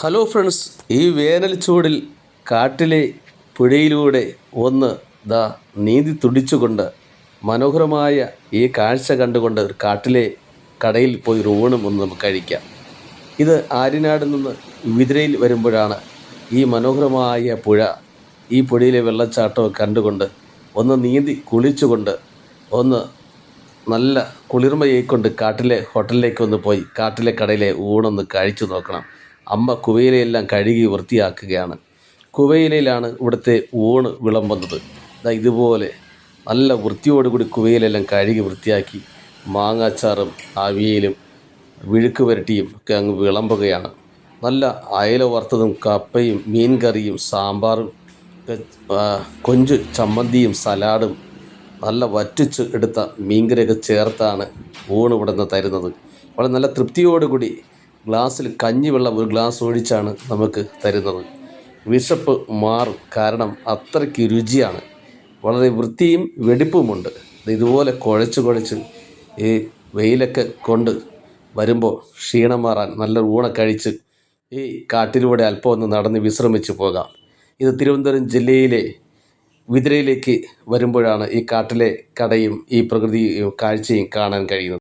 Hello friends, ഈ വേനൽ ചൂടിൽ കാട്ടിലെ പുഴയിലൂടെ ഒന്ന് നീന്തി തുടിച്ചുകൊണ്ട് മനോഹരമായ ഈ കാഴ്ച കണ്ടുകൊണ്ട് ഒരു കാട്ടിലെ കടയിൽ പോയി ഒരു ഊണും ഒന്ന് നമുക്ക് കഴിക്കാം. ഇത് ആര്യനാട് നിന്ന് വിതിരയിൽ വരുമ്പോഴാണ് ഈ മനോഹരമായ പുഴ, ഈ പുഴയിലെ വെള്ളച്ചാട്ടമൊക്കെ കണ്ടുകൊണ്ട് ഒന്ന് നീന്തി കുളിച്ചുകൊണ്ട് ഒന്ന് നല്ല കുളിർമയേക്കൊണ്ട് കാട്ടിലെ ഹോട്ടലിലേക്കൊന്ന് പോയി കാട്ടിലെ കടയിലെ ഊണൊന്ന് കഴിച്ചു നോക്കണം. അമ്മ കുവയിലയെല്ലാം കഴുകി വൃത്തിയാക്കുകയാണ്. കുവയിലയിലാണ് ഇവിടുത്തെ ഊണ് വിളമ്പുന്നത്. ഇതുപോലെ നല്ല വൃത്തിയോടുകൂടി കുവയിലെല്ലാം കഴുകി വൃത്തിയാക്കി മാങ്ങാച്ചാറും അവിയലും വിഴുക്ക് പുരട്ടിയും ഒക്കെ അങ്ങ് വിളമ്പുകയാണ്. നല്ല അയല വറുത്തതും കപ്പയും മീൻ കറിയും സാമ്പാറും കൊഞ്ച് ചമ്മന്തിയും സലാഡും നല്ല വറ്റിച്ച് എടുത്ത മീൻകറിയൊക്കെ ചേർത്താണ് ഊണ് ഇവിടെ നിന്ന് തരുന്നത്. വളരെ നല്ല തൃപ്തിയോടുകൂടി ഗ്ലാസ്സിൽ കഞ്ഞിവെള്ളം ഒരു ഗ്ലാസ് ഒഴിച്ചാണ് നമുക്ക് തരുന്നത്. വിശപ്പ് മാറും, കാരണം അത്രയ്ക്ക് രുചിയാണ്. വളരെ വൃത്തിയും വെടിപ്പുമുണ്ട്. ഇതുപോലെ കുഴച്ച് ഈ വെയിലൊക്കെ കൊണ്ട് വരുമ്പോൾ ക്ഷീണം മാറാൻ നല്ല ഊണൊക്കെ കഴിച്ച് ഈ കാട്ടിലൂടെ അല്പം ഒന്ന് നടന്ന് വിശ്രമിച്ച് പോകാം. ഇത് തിരുവനന്തപുരം ജില്ലയിലെ വിതിരയിലേക്ക് വരുമ്പോഴാണ് ഈ കാട്ടിലെ കടയും ഈ പ്രകൃതി കാഴ്ചയും കാണാൻ കഴിയുന്നത്.